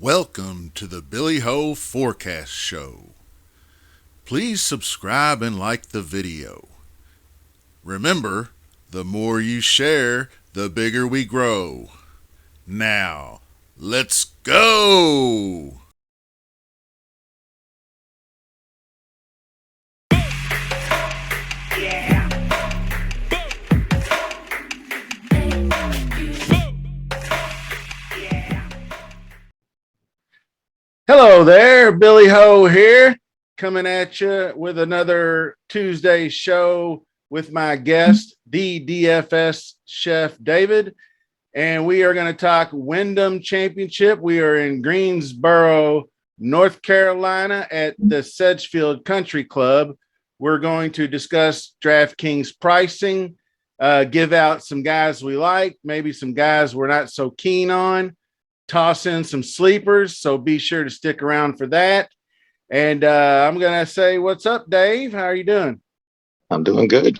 Welcome to the Billy Ho Forecast Show. Please subscribe and like the video. Remember, the more you share, the bigger we grow. Now, let's go! Hello there, Billy Ho here, coming at you with another Tuesday show with my guest, the DFS chef David, and we are going to talk Wyndham Championship. We are in Greensboro, North Carolina at the Sedgefield Country Club. We're going to discuss DraftKings pricing, give out some guys we like, maybe some guys we're not so keen on, toss in some sleepers, so be sure to stick around for that. And I'm going to say, what's up, Dave? How are you doing? I'm doing good.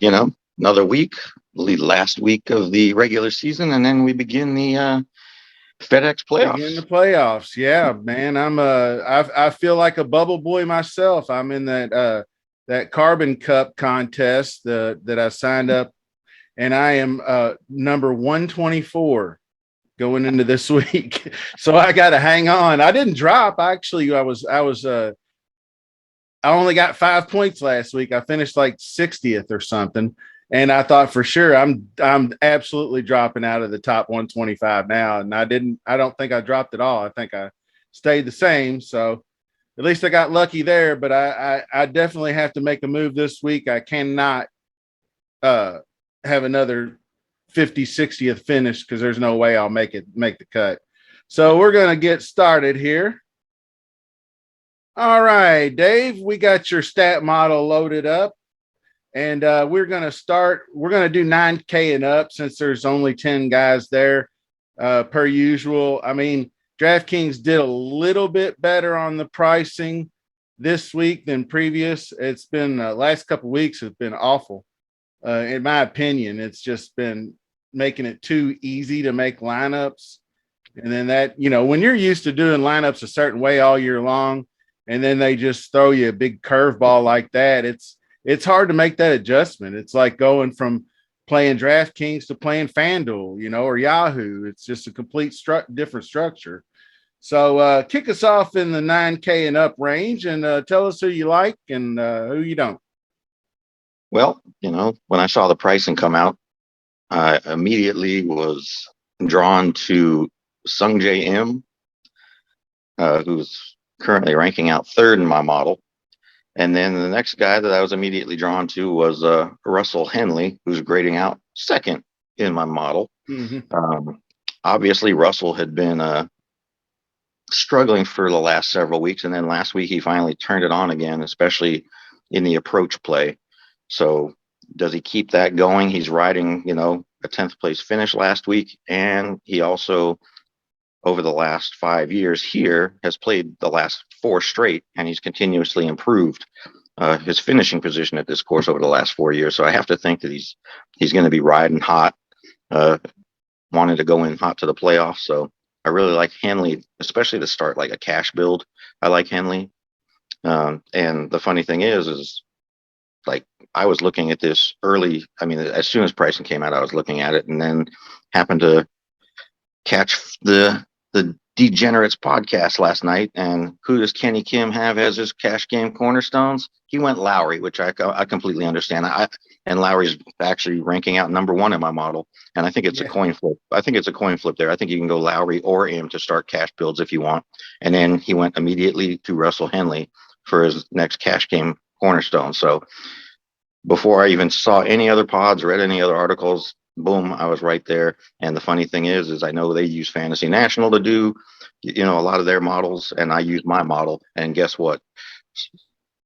Another week, last week of the regular season, and then we begin the FedEx playoffs. Begin the playoffs. Yeah, man. I feel like a bubble boy myself. I'm in that Carbon Cup contest that I signed up, and I am number 124 going into this week. So I got to hang on. I didn't drop. Actually, I only got 5 points last week. I finished like 60th or something. And I thought for sure I'm absolutely dropping out of the top 125 now. And I don't think I dropped at all. I think I stayed the same. So at least I got lucky there, but I definitely have to make a move this week. I cannot have another 50, 60th finish because there's no way I'll make the cut. So we're going to get started here. All right, Dave, we got your stat model loaded up, and we're going to start. We're going to do 9K and up since there's only 10 guys there per usual. I mean, DraftKings did a little bit better on the pricing this week than previous. It's been last couple of weeks have been awful. In my opinion, it's just been making it too easy to make lineups. And then when you're used to doing lineups a certain way all year long, and then they just throw you a big curveball like that, it's hard to make that adjustment. It's like going from playing DraftKings to playing FanDuel, or Yahoo. It's just a complete different structure. So kick us off in the 9K and up range and tell us who you like and who you don't. Well, when I saw the pricing come out, I immediately was drawn to Sung J M, who's currently ranking out third in my model. And then the next guy that I was immediately drawn to was Russell Henley, who's grading out second in my model. Mm-hmm. Obviously, Russell had been struggling for the last several weeks. And then last week, he finally turned it on again, especially in the approach play. So does he keep that going? He's riding, a 10th place finish last week. And he also, over the last 5 years here, has played the last 4 straight, and he's continuously improved his finishing position at this course over the last 4 years. So I have to think that he's going to be riding hot, wanting to go in hot to the playoffs. So I really like Henley, especially to start like a cash build. I like Henley. And the funny thing is like I was looking at this early. I mean, as soon as pricing came out, I was looking at it, and then happened to catch the Degenerates podcast last night. And who does Kenny Kim have as his cash game cornerstones? He went Lowry, which I completely understand. And Lowry's actually ranking out number 1 in my model. And I think it's a coin flip. I think it's a coin flip there. I think you can go Lowry or him to start cash builds if you want. And then he went immediately to Russell Henley for his next cash game cornerstone. So before I even saw any other pods, read any other articles, boom, I was right there. And the funny thing is I know they use Fantasy National to do, a lot of their models, and I use my model. And guess what?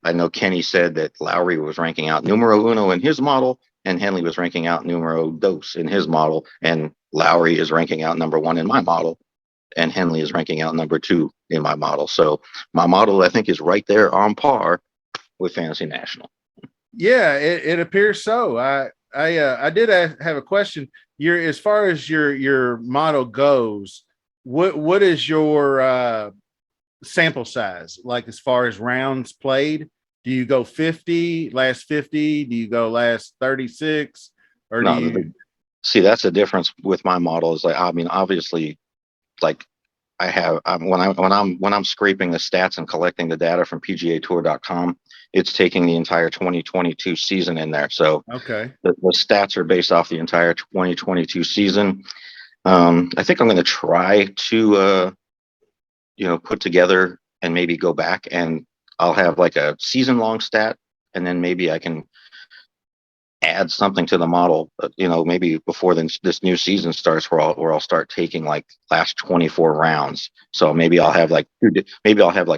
I know Kenny said that Lowry was ranking out numero uno in his model, and Henley was ranking out numero dos in his model, and Lowry is ranking out number 1 in my model, and Henley is ranking out number 2 in my model. So my model, I think, is right there on par with Fantasy National. Yeah, it appears so. I did have a question. As far as your model goes, what is your sample size, like as far as rounds played? Do you go 50, last 50? Do you go last 36? Or do No, you? see, that's the difference with my model. Is like, I mean, obviously, like I have when I'm scraping the stats and collecting the data from PGAtour.com, it's taking the entire 2022 season in there. So Okay. the stats are based off the entire 2022 season. I think I'm going to try to put together and maybe go back, and I'll have like a season long stat, and then maybe I can add something to the model, maybe before this new season starts, where I'll start taking like last 24 rounds. So maybe I'll have like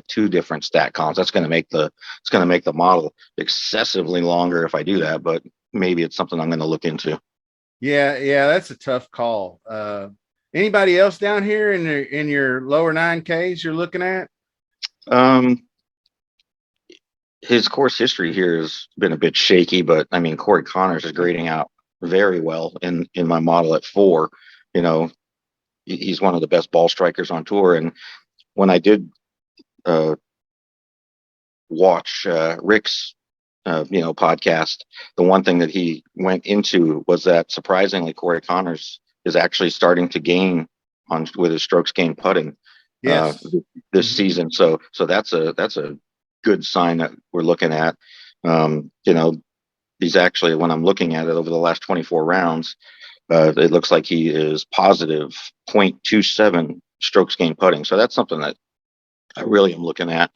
two different stat columns. That's going to make the model excessively longer if I do that, but maybe it's something I'm going to look into. Yeah, that's a tough call. Anybody else down here in your lower 9Ks you're looking at? Um, his course history here has been a bit shaky, but I mean, Corey Connors is grading out very well in my model at 4. You know, he's one of the best ball strikers on tour. And when I did uh, watch Rick's podcast, the one thing that he went into was that surprisingly Corey Connors is actually starting to gain on with his strokes gained putting uh, Yes. this season. So that's a good sign that we're looking at. He's actually, when I'm looking at it over the last 24 rounds, it looks like he is positive 0.27 strokes gained putting. So that's something that I really am looking at.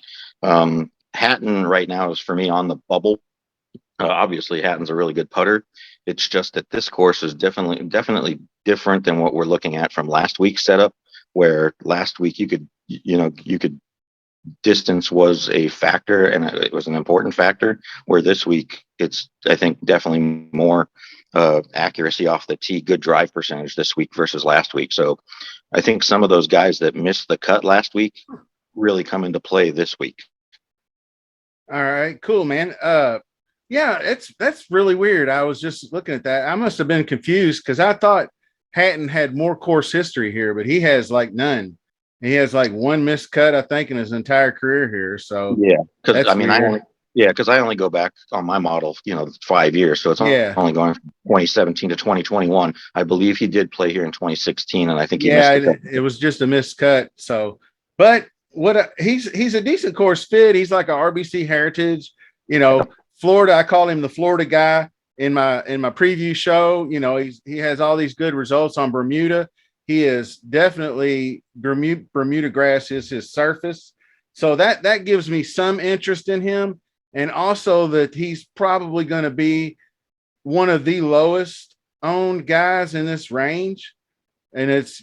Hatton right now is for me on the bubble. Obviously, Hatton's a really good putter. It's just that this course is definitely different than what we're looking at from last week's setup, where last week you could distance was a factor, and it was an important factor, where this week it's, I think, definitely more accuracy off the tee, good drive percentage this week versus last week. So I think some of those guys that missed the cut last week really come into play this week. All right, cool, man. Yeah, that's really weird. I was just looking at that. I must have been confused because I thought Hatton had more course history here, but he has like none. He has like one missed cut, I think, in his entire career here. So Yeah, because I that's mean, weird. I only go back on my model, 5 years, so it's Yeah. only going from 2017 to 2021. I believe he did play here in 2016, and I think he Yeah, missed a it couple. was just a miscut. So, but he's a decent course fit. He's like a RBC Heritage. Florida. I call him the Florida guy in my preview show. He has all these good results on Bermuda. He is definitely Bermuda grass is his surface. So that gives me some interest in him, and also that he's probably going to be one of the lowest owned guys in this range, and it's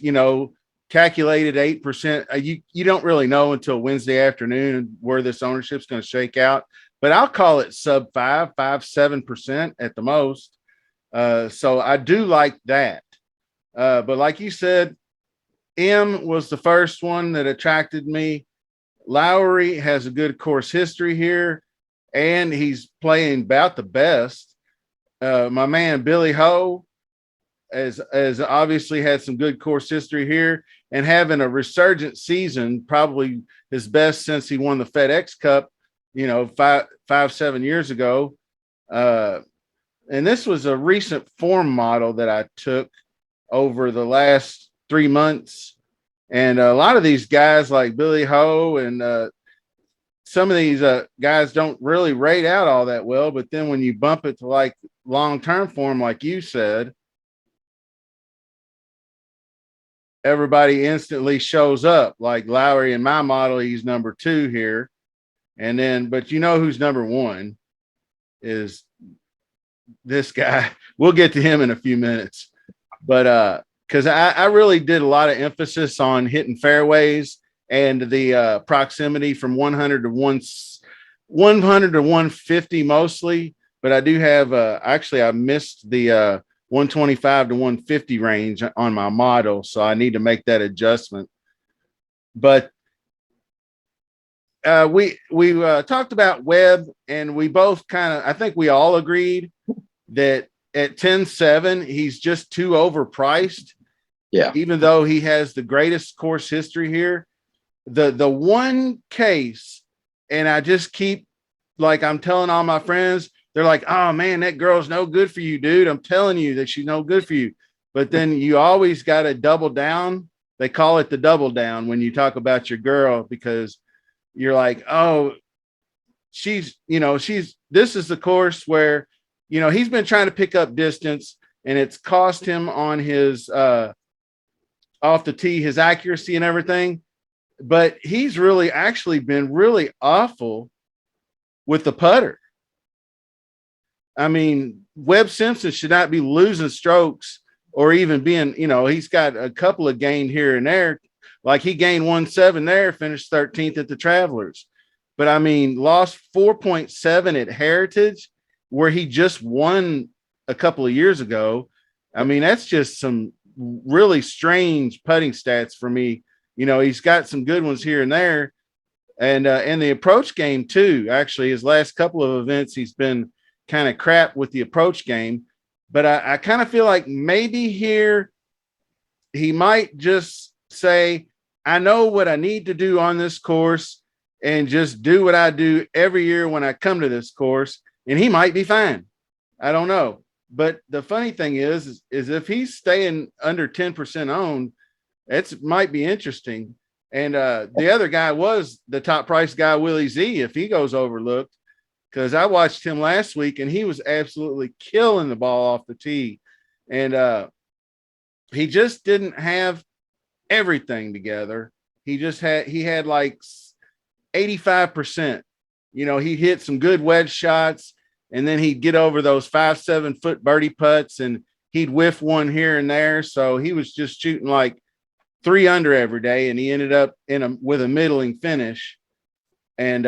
calculated 8%. You don't really know until Wednesday afternoon where this ownership's going to shake out, but I'll call it sub 7% at the most. So I do like that. But like you said, M was the first one that attracted me. Lowry has a good course history here, and he's playing about the best. My man Billy Ho as obviously had some good course history here and having a resurgent season, probably his best since he won the FedEx Cup, 7 years ago. And this was a recent form model that I took over the last 3 months. And a lot of these guys like Billy Ho and some of these guys don't really rate out all that well. But then when you bump it to like long-term form, like you said, everybody instantly shows up. Like Lowry in my model, he's number 2 here. And then, but who's number 1 is this guy. We'll get to him in a few minutes. But because I really did a lot of emphasis on hitting fairways and the proximity from 100 to 150 mostly. But I do have actually I missed the 125 to 150 range on my model, so I need to make that adjustment. But we talked about Webb, and we both I think we all agreed that at 10-7, he's just too overpriced. Yeah. Even though he has the greatest course history here. the one case, and I just keep like I'm telling all my friends, they're like, oh man, that girl's no good for you, dude. I'm telling you that she's no good for you. But then you always got to double down. They call it the double down when you talk about your girl, because you're like, oh, this is the course where, he's been trying to pick up distance, and it's cost him on his off the tee, his accuracy and everything. But he's really actually been really awful with the putter. I mean, Webb Simpson should not be losing strokes or even being, he's got a couple of gained here and there. Like he gained 1.7 there, finished 13th at the Travelers. But I mean, lost 4.7 at Heritage, where he just won a couple of years ago. I mean, that's just some really strange putting stats for me. He's got some good ones here and there. And the approach game too. Actually, his last couple of events, he's been kind of crap with the approach game. But I kind of feel like maybe here he might just say, I know what I need to do on this course and just do what I do every year when I come to this course, and he might be fine. I don't know. But the funny thing is if he's staying under 10% owned, it might be interesting. And the other guy was the top price guy, Willie Z, if he goes overlooked, because I watched him last week and he was absolutely killing the ball off the tee. And he just didn't have everything together. He had like 85%. He hit some good wedge shots, and then he'd get over those 5-7 foot birdie putts, and he'd whiff one here and there. So he was just shooting like 3 under every day, and he ended up with a middling finish. And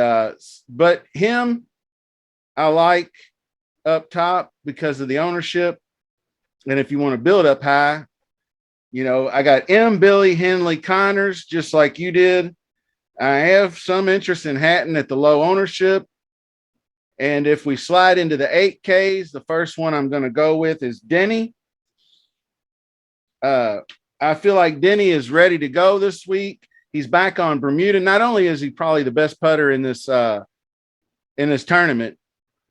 but him, I like up top because of the ownership. And if you want to build up high, I got Billy Henley Connors, just like you did. I have some interest in Hatton at the low ownership. And if we slide into the 8Ks, the first one I'm going to go with is Denny. I feel like Denny is ready to go this week. He's back on Bermuda. Not only is he probably the best putter in this tournament,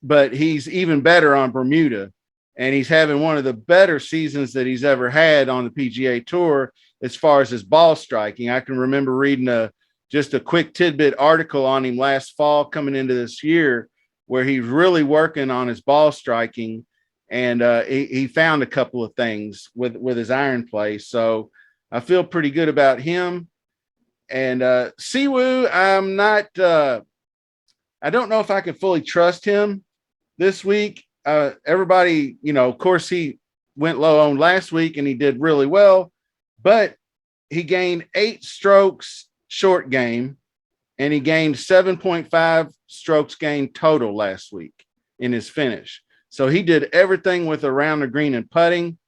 but he's even better on Bermuda. And he's having one of the better seasons that he's ever had on the PGA Tour as far as his ball striking. I can remember reading just a quick tidbit article on him last fall coming into this year, where he's really working on his ball striking. And he found a couple of things with his iron play. So I feel pretty good about him. And Siwoo, I'm not I don't know if I can fully trust him this week. Everybody, of course, he went low owned last week and he did really well, but he gained 8 strokes short game, and he gained 7.5 strokes gained total last week in his finish. So he did everything with around the green and putting.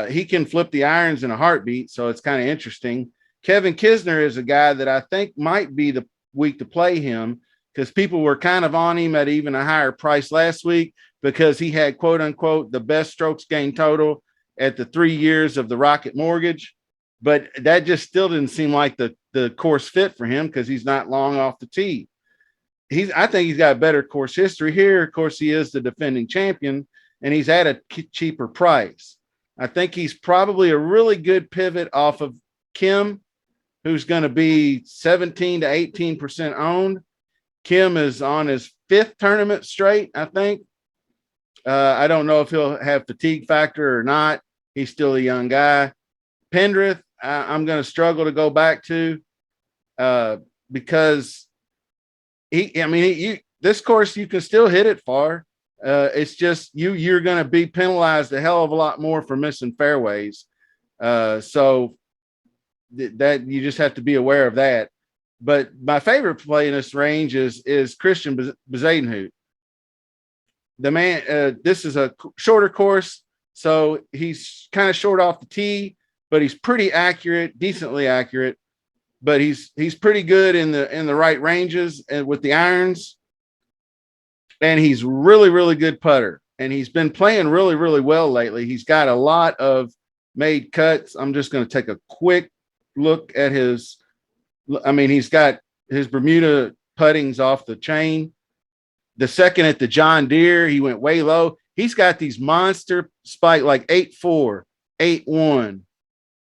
He can flip the irons in a heartbeat, so it's kind of interesting. Kevin Kisner is a guy that I think might be the week to play him, because people were kind of on him at even a higher price last week because he had, quote unquote, the best strokes gained total at the 3 years of the Rocket Mortgage. But that just still didn't seem like the course fit for him because he's not long off the tee. I think he's got a better course history here. Of course, he is the defending champion, and he's at a cheaper price. I think he's probably a really good pivot off of Kim, who's going to be 17 to 18% owned. Kim is on his 5th tournament straight, I think. I don't know if he'll have fatigue factor or not. He's still a young guy. Pendrith, I'm going to struggle to go back to because this course, you can still hit it far. It's just you're going to be penalized a hell of a lot more for missing fairways. So that you just have to be aware of that. But my favorite play in this range is Christian Bezadenhout. The man, this is a shorter course, so he's kind of short off the tee, but he's pretty accurate, decently accurate. But he's pretty good in the right ranges and with the irons, and he's really, really good putter. And he's been playing really, really well lately. He's got a lot of made cuts. I'm just going to take a quick look at his I mean, he's got his Bermuda puttings off the chain. The second at the John Deere, he went way low. He's got these monster spike like 8-4, 8-1.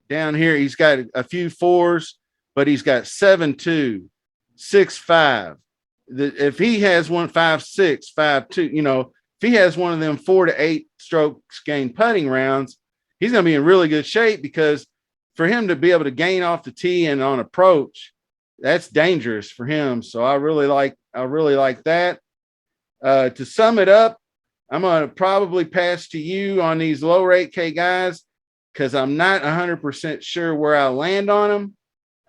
Down here, he's got a few fours, but he's got 7-2, 6-5. If he has one 5-6, 5-2, if he has one of them 4 to 8 strokes gain putting rounds, he's going to be in really good shape, because for him to be able to gain off the tee and on approach, that's dangerous for him. So I really like that. To sum it up, I'm going to probably pass to you on these lower 8K guys, because I'm not 100% sure where I land on them.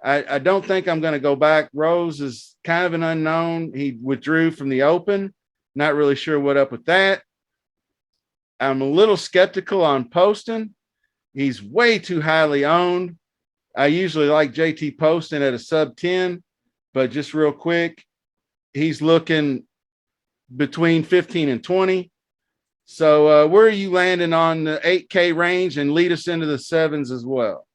I don't think I'm going to go back. Rose is kind of an unknown. He withdrew from the Open. Not really sure what up with that. I'm a little skeptical on Poston. He's way too highly owned. I usually like JT Poston at a sub 10, but just real quick, he's looking between 15 and 20. So where are you landing on the 8K range, and lead us into the sevens as well?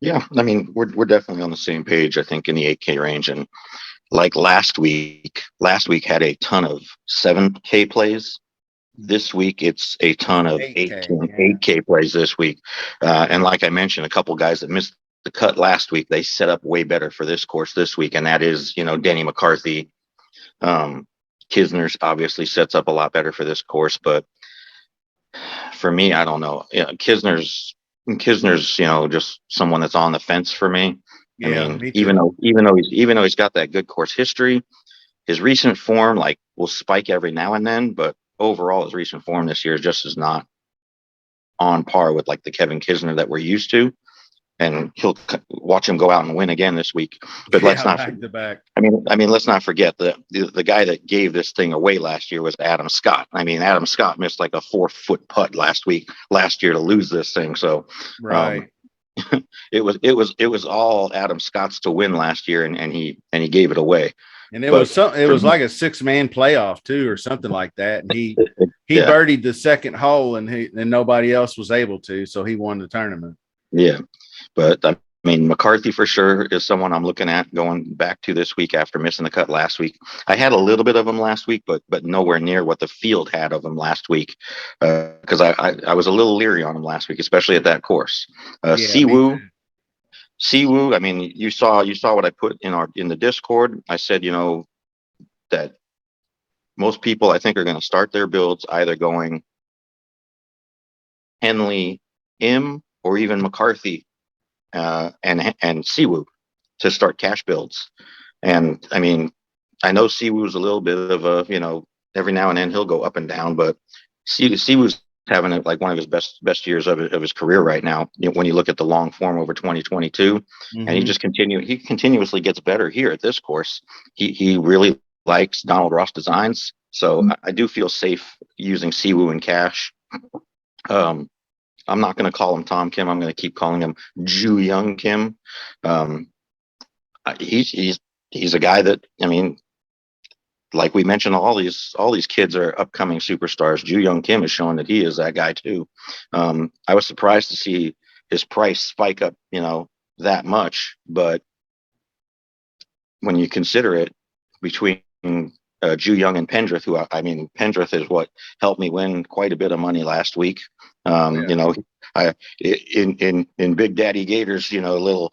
Yeah, I mean, we're definitely on the same page, I think, in the 8K range. And like last week had a ton of 7K plays. This week, it's a ton of 8K plays this week. And like I mentioned, a couple guys that missed the cut last week, they set up way better for this course this week. And that is, Denny McCarthy. Kisner's obviously sets up a lot better for this course. But for me, I don't know. Kisner's, just someone that's on the fence for me. Yeah, I mean, me even too. though he's got that good course history, his recent form will spike every now and then, but overall his recent form this year is not on par with the Kevin Kisner that we're used to. And he'll watch him go out and win again this week. But let's not back to back. let's not forget the guy that gave this thing away last year was Adam Scott. I mean, Adam Scott missed a 4-foot putt last year to lose this thing. So Right. it was all Adam Scott's to win last year, and he gave it away. And it was like a 6-man playoff too, or something like that. And he birdied the second hole, and nobody else was able to, so he won the tournament. Yeah. But I mean, McCarthy for sure is someone I'm looking at going back to this week after missing the cut last week. I had a little bit of him last week, but nowhere near what the field had of him last week, because I was a little leery on him last week, especially at that course. Siwoo, I mean, you saw what I put in the Discord. I said, that most people I think are going to start their builds either going Henley, Im, or even McCarthy. And Siwoo to start cash builds. And I mean, I know Siwoo's a little bit of a, every now and then he'll go up and down, but Siwoo's having one of his best years of his career right now. When you look at the long form over 2022, and he continuously gets better here at this course. He really likes Donald Ross designs. So I do feel safe using Siwoo in cash. I'm not going to call him Tom Kim. I'm going to keep calling him Ju Young Kim. He's a guy that, I mean, like we mentioned, all these kids are upcoming superstars. Ju Young Kim is showing that he is that guy too. I was surprised to see his price spike up, that much. But when you consider it between Ju Young and Pendrith, who Pendrith is what helped me win quite a bit of money last week. I in Big Daddy Gators, little,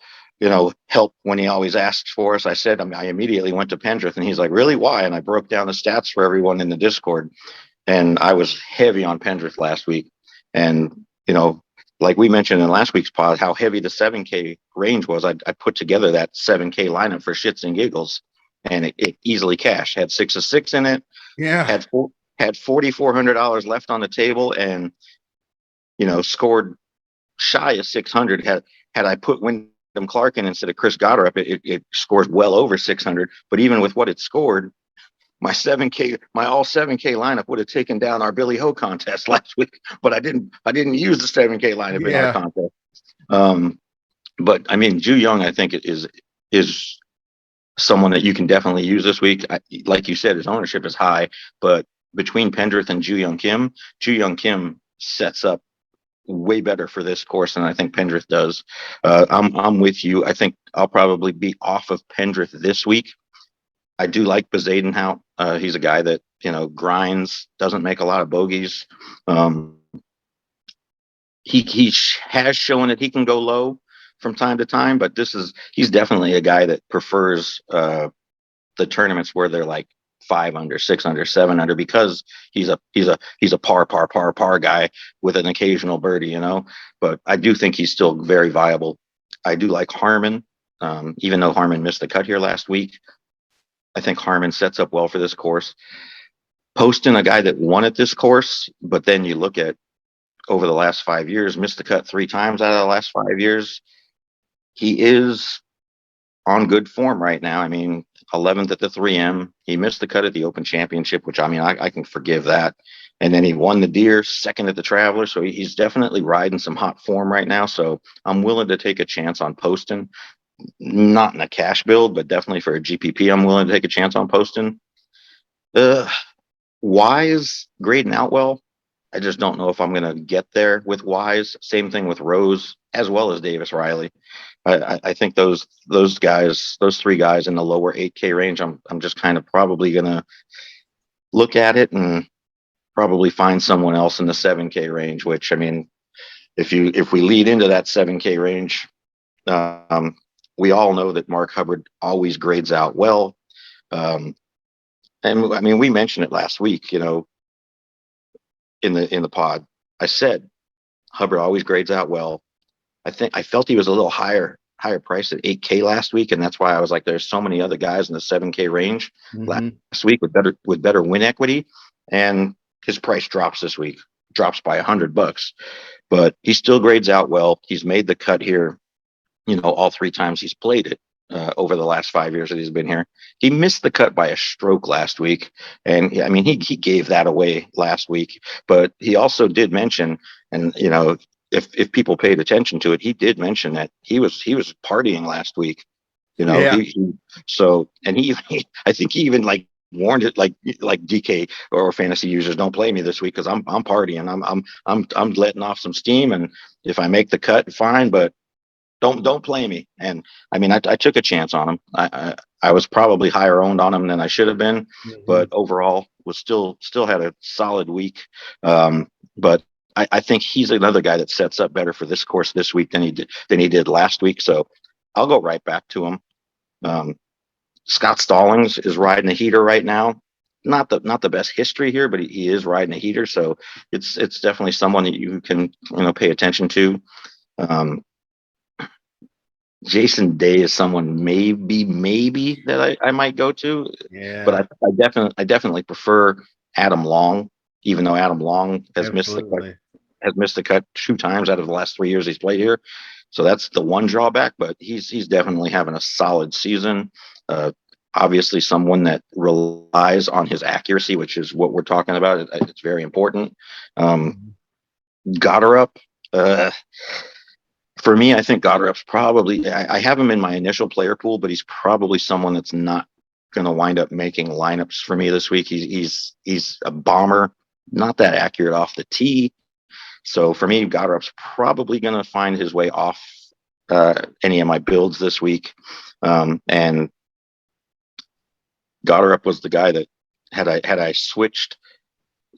help when he always asks for us. I said, I immediately went to Pendrith, and he's like, really, why? And I broke down the stats for everyone in the Discord, and I was heavy on Pendrith last week. And like we mentioned in last week's pod, how heavy the 7K range was. I put together that 7K lineup for shits and giggles, and it easily cashed. Had 6 of 6 in it. Yeah. Had $4,400 left on the table, and scored shy of 600. Had I put Wyndham Clark in instead of Chris Goddard, it scores well over 600. But even with what it scored, my all 7K lineup would have taken down our Billy Ho contest last week. But I didn't use the 7K lineup in our contest. But I mean, Ju Young, I think is someone that you can definitely use this week. Like you said, his ownership is high, but between Pendrith and Ju Young Kim sets up way better for this course than I think Pendrith does. I'm with you. I think I'll probably be off of Pendrith this week. I do like Bezadenhout. He's a guy that, grinds, doesn't make a lot of bogeys. Um, he has shown that he can go low from time to time, but he's definitely a guy that prefers the tournaments where they're like 5 under, 6 under, 7 under, because he's a par guy with an occasional birdie. But I do think he's still very viable. I do like Harmon, even though Harmon missed the cut here last week. I think Harmon sets up well for this course. Poston, a guy that won at this course, but then you look at over the last 5 years, missed the cut 3 times out of the last 5 years. He is on good form right now. I mean, 11th at the 3M. He missed the cut at the Open Championship, which I can forgive that. And then he won the Deer, second at the Traveler. So he's definitely riding some hot form right now. So I'm willing to take a chance on Poston. Not in a cash build, but definitely for a GPP, I'm willing to take a chance on Poston. Wise grading out well. I just don't know if I'm going to get there with Wise. Same thing with Rose, as well as Davis Riley. I think those guys, those 3 guys in the lower 8K range, I'm just kind of probably going to look at it and probably find someone else in the 7K range. Which, I mean, if we lead into that 7K range, we all know that Mark Hubbard always grades out well. And I mean, we mentioned it last week, in the pod. I said Hubbard always grades out well. I felt he was a little higher price at 8K last week, and that's why I was like, there's so many other guys in the 7K range last week with better win equity, and his price drops this week, drops by $100, but he still grades out well. He's made the cut here, all 3 times he's played it over the last 5 years that he's been here. He missed the cut by a stroke last week, and I mean, he gave that away last week, but he also did mention, and if people paid attention to it, he did mention that he was partying last week. Yeah. I think he even like warned it, like DK or fantasy users, don't play me this week because I'm partying. I'm letting off some steam, and if I make the cut, fine, but don't play me. And I mean, I took a chance on him. I was probably higher owned on him than I should have been, but overall was still had a solid week. But I think he's another guy that sets up better for this course this week than he did last week. So I'll go right back to him. Scott Stallings is riding a heater right now. Not the best history here, but he is riding a heater. So it's definitely someone that you can pay attention to. Jason Day is someone maybe that I might go to. Yeah. But I definitely prefer Adam Long, even though Adam Long has missed the cut 2 times out of the last 3 years he's played here. So that's the one drawback, but he's definitely having a solid season. Obviously someone that relies on his accuracy, which is what we're talking about. It's very important. Goddard, for me, I think Goddard's probably, I have him in my initial player pool, but he's probably someone that's not going to wind up making lineups for me this week. He's a bomber, not that accurate off the tee. So for me, Goddard's probably going to find his way off any of my builds this week. And Goddard was the guy that had I switched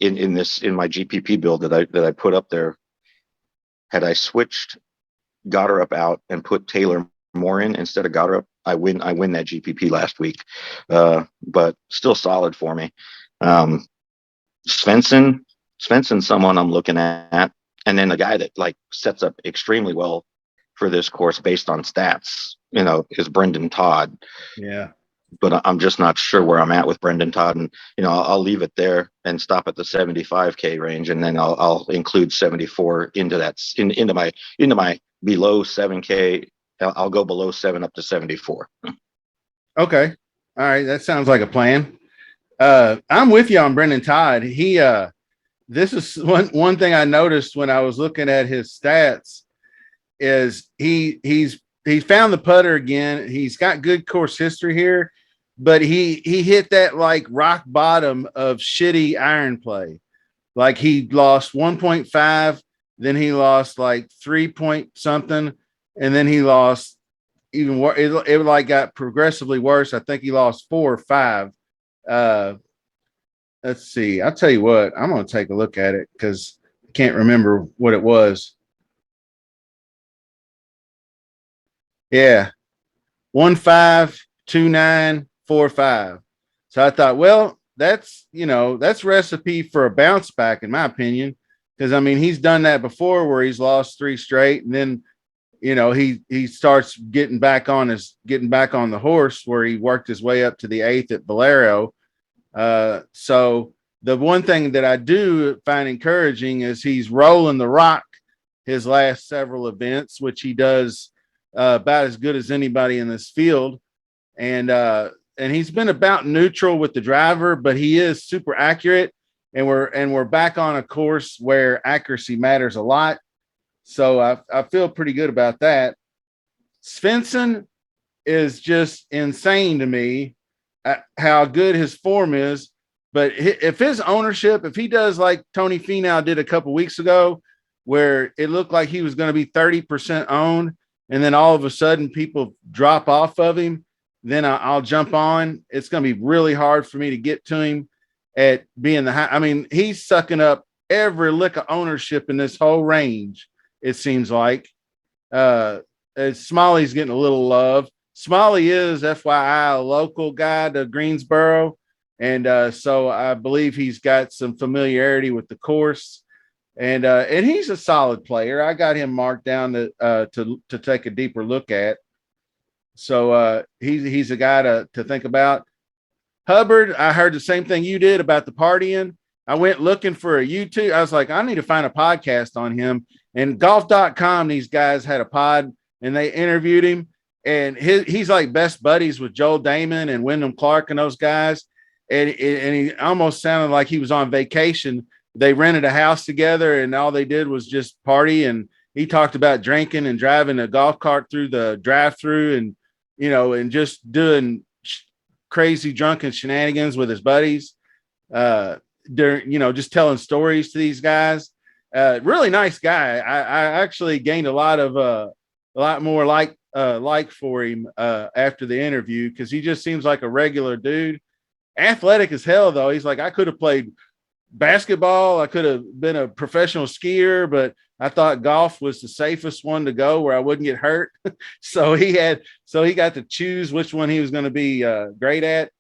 in my GPP build that I put up there, had I switched Goddard out and put Taylor Moore in instead of Goddard, I win that GPP last week. But still solid for me. Svensson, someone I'm looking at, and then the guy that like sets up extremely well for this course based on stats, is Brendan Todd. Yeah. But I'm just not sure where I'm at with Brendan Todd, and I'll leave it there and stop at the 75K range, and then I'll include 74 into my below 7K. I'll go below 7 up to 74. Okay. All right. That sounds like a plan. I'm with you on Brendan Todd. This is one thing I noticed when I was looking at his stats is he found the putter again. He's got good course history here, but he hit that like rock bottom of shitty iron play. Like he lost 1.5 then he lost like 3 point something, and then he lost even worse. It like got progressively worse. I think he lost 4 or 5. Uh, let's see. I'll tell you what. I'm going to take a look at it because I can't remember what it was. Yeah, 1-5-2-9-4-5. So I thought, well, that's recipe for a bounce back, in my opinion, because I mean he's done that before where he's lost 3 straight, and then he starts getting back on the horse where he worked his way up to the 8th at Valero. So the one thing that I do find encouraging is he's rolling the rock his last several events, which he does about as good as anybody in this field. And he's been about neutral with the driver, but he is super accurate. And we're back on a course where accuracy matters a lot. So I feel pretty good about that. Svensson is just insane to me how good his form is. But if his ownership, if he does like Tony Finau did a couple weeks ago, where it looked like he was going to be 30% owned, and then all of a sudden people drop off of him, then I'll jump on. It's going to be really hard for me to get to him at being the high. I mean, he's sucking up every lick of ownership in this whole range, it seems like. Smalley's getting a little love. Smalley is, FYI, a local guy to Greensboro. And so I believe he's got some familiarity with the course. And he's a solid player. I got him marked down to take a deeper look at. So he's a guy to think about. Hubbard, I heard the same thing you did about the partying. I went looking for a YouTube. I was like, I need to find a podcast on him. And golf.com, these guys had a pod and they interviewed him. And he's like best buddies with Joel Damon and Wyndham Clark and those guys. And he almost sounded like he was on vacation. They rented a house together and all they did was just party. And he talked about drinking and driving a golf cart through the drive-through and just doing crazy drunken shenanigans with his buddies. Just telling stories to these guys. Really nice guy. I actually gained a lot more like for him after the interview because he just seems like a regular dude. Athletic as hell, though. He's like, I could have played basketball. I could have been a professional skier, but I thought golf was the safest one to go where I wouldn't get hurt. so he got to choose which one he was going to be great at.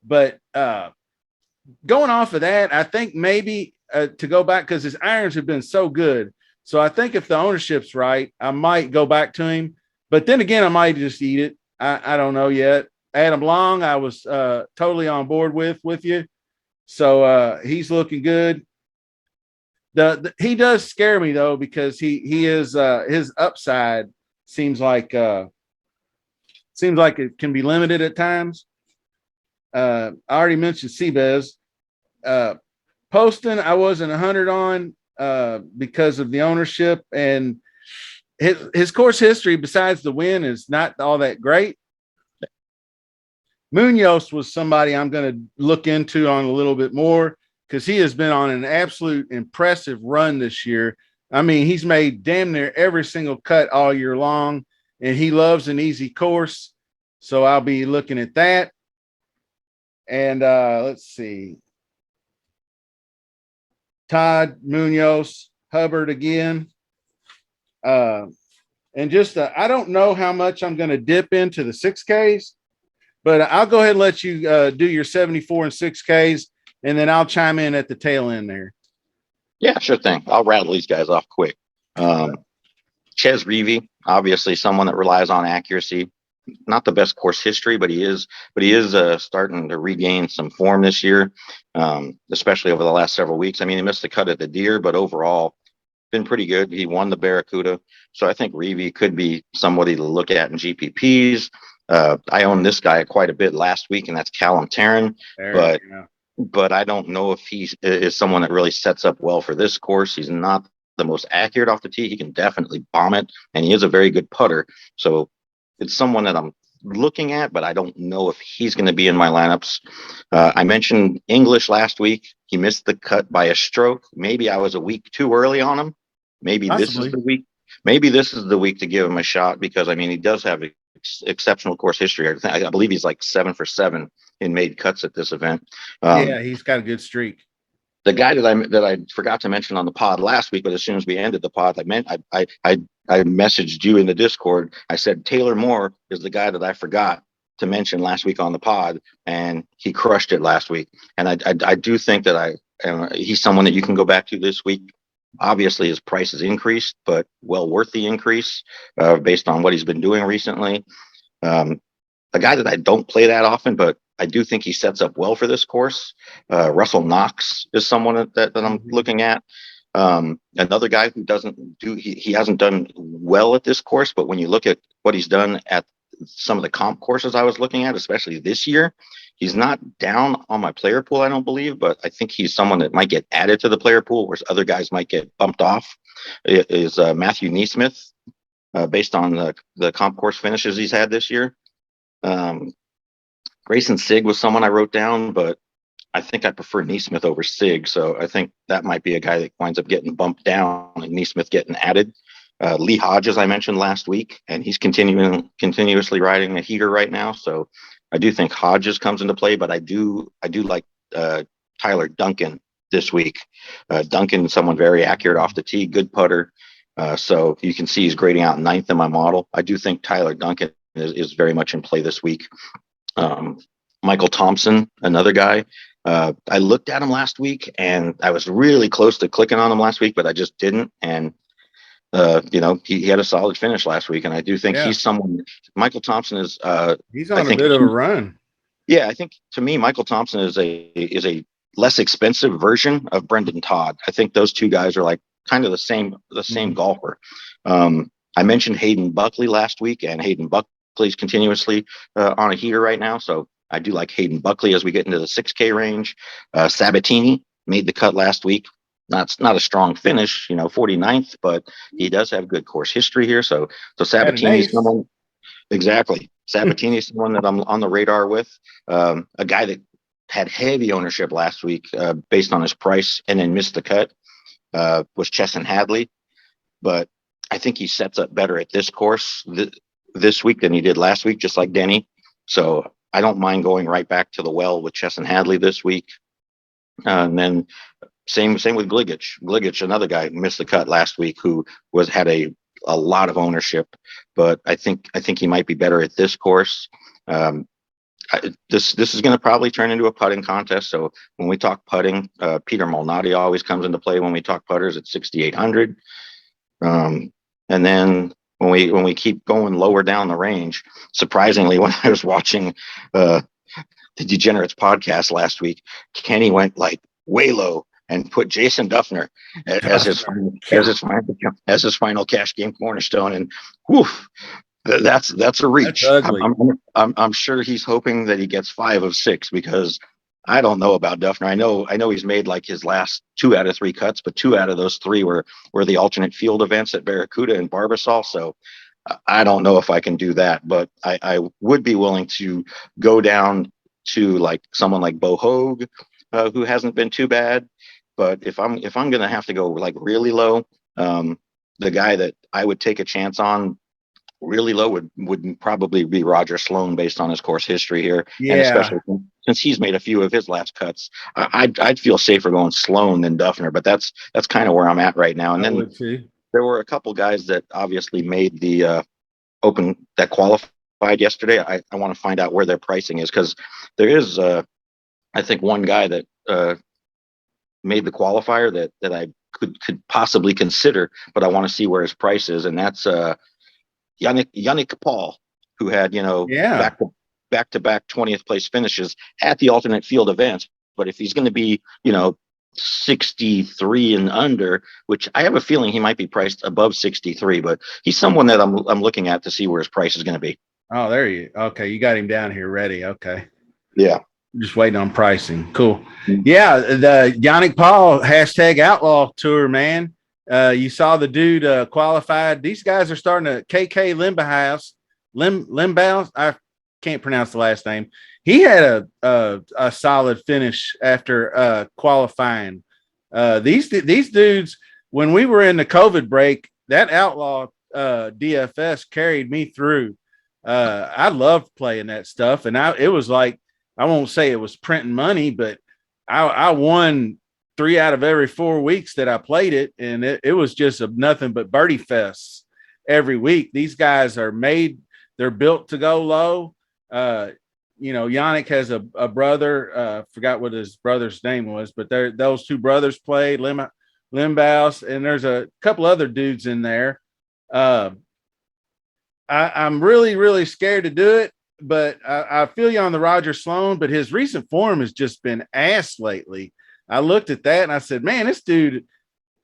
But going off of that, I think maybe to go back because his irons have been so good. So I think if the ownership's right, I might go back to him. But then again, I might just eat it. I don't know yet. Adam Long, I was totally on board with you. So he's looking good. He does scare me though because he is his upside seems like it can be limited at times. I already mentioned Seabez. Poston, I wasn't 100 on because of the ownership and his course history. Besides the win, is not all that great. Munoz was somebody I'm going to look into on a little bit more because he has been on an absolute impressive run this year. I mean, he's made damn near every single cut all year long, and he loves an easy course. So I'll be looking at that. And let's see. Todd, Munoz, Hubbard again. And just I don't know how much I'm going to dip into the 6Ks. But I'll go ahead and let you do your 74 and 6Ks, and then I'll chime in at the tail end there. Yeah, sure thing. I'll rattle these guys off quick. Ches Reavie, obviously someone that relies on accuracy. Not the best course history, but he is starting to regain some form this year, especially over the last several weeks. I mean, he missed the cut at the Deer, but overall, been pretty good. He won the Barracuda. So I think Reavie could be somebody to look at in GPPs. I owned this guy quite a bit last week, and that's Callum Tarrant. But I don't know if he is someone that really sets up well for this course. He's not the most accurate off the tee. He can definitely bomb it, and he is a very good putter. So it's someone that I'm looking at, but I don't know if he's going to be in my lineups. I mentioned English last week. He missed the cut by a stroke. Maybe I was a week too early on him, Maybe this is Possibly. the week. Maybe this is the week to give him a shot because I mean he does have exceptional course history. I believe he's like 7 for 7 in made cuts at this event. Yeah, he's got a good streak. The guy that I forgot to mention on the pod last week, but as soon as we ended the pod, I messaged you in the Discord. I said Taylor Moore is the guy that I forgot to mention last week on the pod, and he crushed it last week. And I do think that he's someone that you can go back to this week. Obviously, his price has increased, but well worth the increase based on what he's been doing recently. A guy that I don't play that often, but I do think he sets up well for this course. Russell Knox is someone that I'm looking at. Another guy who he hasn't done well at this course, but when you look at what he's done at some of the comp courses I was looking at, especially this year, he's not down on my player pool, I don't believe, but I think he's someone that might get added to the player pool, whereas other guys might get bumped off. Is Matthew Neesmith, based on the comp course finishes he's had this year. Grayson Sig was someone I wrote down, but I think I prefer Neesmith over Sig. So I think that might be a guy that winds up getting bumped down and Neesmith getting added. Lee Hodges, I mentioned last week, and he's continuously riding a heater right now. So I do think Hodges comes into play, but I do like Tyler Duncan this week. Duncan, someone very accurate off the tee, good putter. So you can see he's grading out 9th in my model. I do think Tyler Duncan is very much in play this week. Michael Thompson, another guy. I looked at him last week and I was really close to clicking on him last week, but I just didn't. And, he had a solid finish last week. And I do think he's someone, Michael Thompson is, he's on a bit of a run. Yeah. I think to me, Michael Thompson is a less expensive version of Brendan Todd. I think those two guys are like kind of the same golfer. I mentioned Hayden Buckley last week, and Hayden Buckley's continuously on a heater right now. So I do like Hayden Buckley as we get into the 6K range. Sabatini made the cut last week. Not a strong finish, 49th, but he does have good course history here. So Sabatini's someone. Exactly. Sabatini's someone that I'm on the radar with. A guy that had heavy ownership last week based on his price and then missed the cut was Chesson Hadley. But I think he sets up better at this course this week than he did last week, just like Denny. So I don't mind going right back to the well with Chesson Hadley this week. And then same with Gligic. Gligic, another guy missed the cut last week who had a lot of ownership, but I think he might be better at this course. This is going to probably turn into a putting contest. So when we talk putting, Peter Malnati always comes into play when we talk putters at 6,800. And then when we keep going lower down the range, surprisingly, when I was watching the Degenerates podcast last week, Kenny went like way low and put Jason Duffner as his final cash game cornerstone. And whew, that's a reach. That's ugly. I'm sure he's hoping that he gets 5 of 6 because I don't know about Duffner. I know he's made like his last 2 out of 3 cuts, but 2 out of those 3 were the alternate field events at Barracuda and Barbasol. So I don't know if I can do that, but I would be willing to go down to like someone like Bo Hogue, who hasn't been too bad. But if I'm going to have to go like really low, the guy that I would take a chance on really low would probably be Roger Sloan based on his course history here. Yeah. And especially since he's made a few of his last cuts, I'd feel safer going Sloan than Duffner, but that's kind of where I'm at right now. And then there were a couple guys that obviously made the Open that qualified yesterday. I want to find out where their pricing is because there is, I think, one guy that made the qualifier that I could possibly consider, but I want to see where his price is, and that's Yannick Paul, who had back to back 20th place finishes at the alternate field events. But if he's going to be 63 and under, which I have a feeling he might be priced above 63, but he's someone that I'm looking at to see where his price is going to be. Oh, okay. You got him down here ready. Okay. Yeah. Just waiting on pricing. Cool. Yeah. The Yannick Paul #outlaw tour, man. You saw the dude qualified. These guys are starting to KK Limbaugh. I can't pronounce the last name. He had a solid finish after qualifying. These dudes, when we were in the COVID break, that outlaw DFS carried me through. I loved playing that stuff, and it was like, I won't say it was printing money, but I won 3 out of every 4 weeks that I played it, and it was just nothing but birdie fests every week. These guys are made; they're built to go low. Yannick has a brother. Forgot what his brother's name was, but those two brothers played Limbaus, and there's a couple other dudes in there. I'm really, really scared to do it, but I feel you on the Roger Sloan, but his recent form has just been ass lately. I looked at that and I said, man, this dude,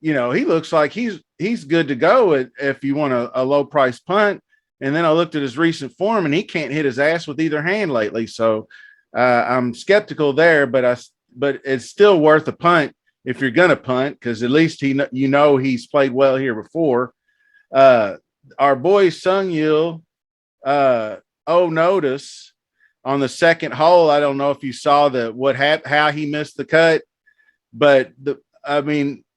he looks like he's good to go if you want a low price punt. And then I looked at his recent form and he can't hit his ass with either hand lately. So I'm skeptical there, but it's still worth a punt if you're going to punt, because at least he's played well here before. Our boy Sung Yil, notice on the second hole. I don't know if you saw how he missed the cut, but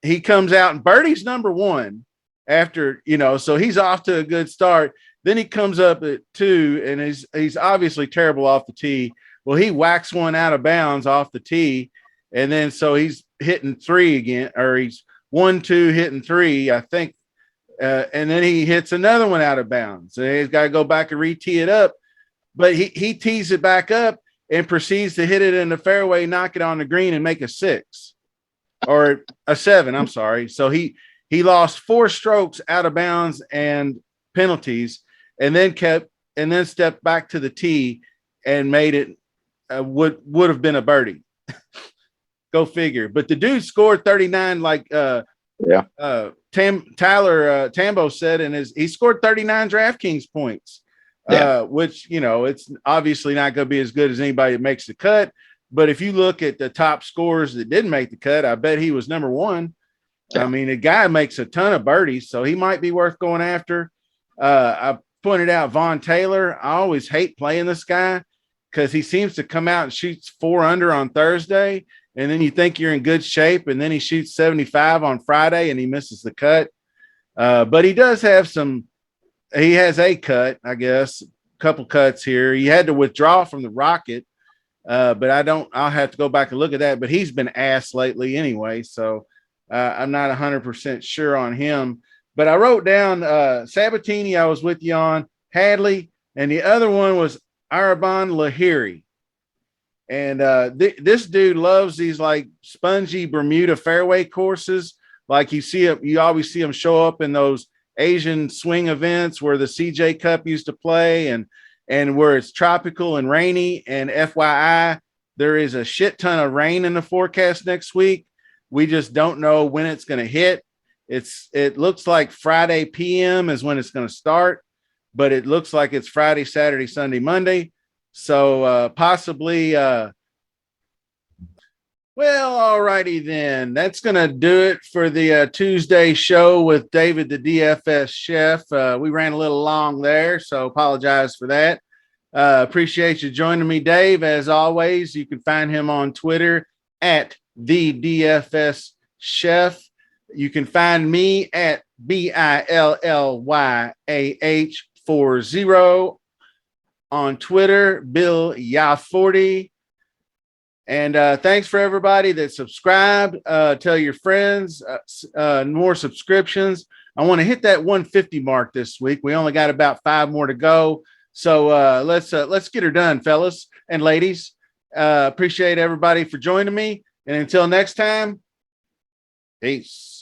he comes out and birdie's number one after, so he's off to a good start. Then he comes up at 2 and he's obviously terrible off the tee. Well, he whacks one out of bounds off the tee. And then, so he's hitting 3 again, or he's 1-2 hitting 3, I think. And then he hits another one out of bounds. So he's got to go back and re-tee it up. But he tees it back up and proceeds to hit it in the fairway, knock it on the green, and make a 6 or a 7. I'm sorry. So he lost 4 strokes out of bounds and penalties, and then stepped back to the tee and made it would have been a birdie. Go figure. But the dude scored 39, like Tyler Tambo said, and he scored 39 DraftKings points, which, it's obviously not going to be as good as anybody that makes the cut. But if you look at the top scores that didn't make the cut, I bet he was number 1. Yeah. The guy makes a ton of birdies, so he might be worth going after. I pointed out Vaughn Taylor. I always hate playing this guy because he seems to come out and shoots 4 under on Thursday, and then you think you're in good shape, and then he shoots 75 on Friday and he misses the cut. But he does have he has a cut, I guess, a couple cuts here. He had to withdraw from the Rocket, but I'll have to go back and look at that. But he's been ass lately anyway, so I'm not 100% sure on him. But I wrote down Sabatini, I was with you on, Hadley, and the other one was Arabon Lahiri. And this dude loves these like spongy Bermuda fairway courses. Like you always see him show up in those Asian swing events where the CJ Cup used to play, and where it's tropical and rainy. And FYI, there is a shit ton of rain in the forecast next week. We just don't know when it's going to hit. It looks like Friday PM is when it's going to start, but it looks like it's Friday, Saturday, Sunday, Monday. So possibly, well, all righty then. That's going to do it for the Tuesday show with David, the DFS chef. We ran a little long there, so apologize for that. Appreciate you joining me, Dave. As always, you can find him on Twitter at the DFS chef. You can find me at BILLYAH40 on Twitter, Bill Ya40. And thanks for everybody that subscribed. Tell your friends, more subscriptions. I want to hit that 150 mark this week. We only got about 5 more to go. So let's get her done, fellas and ladies. Appreciate everybody for joining me. And until next time, peace.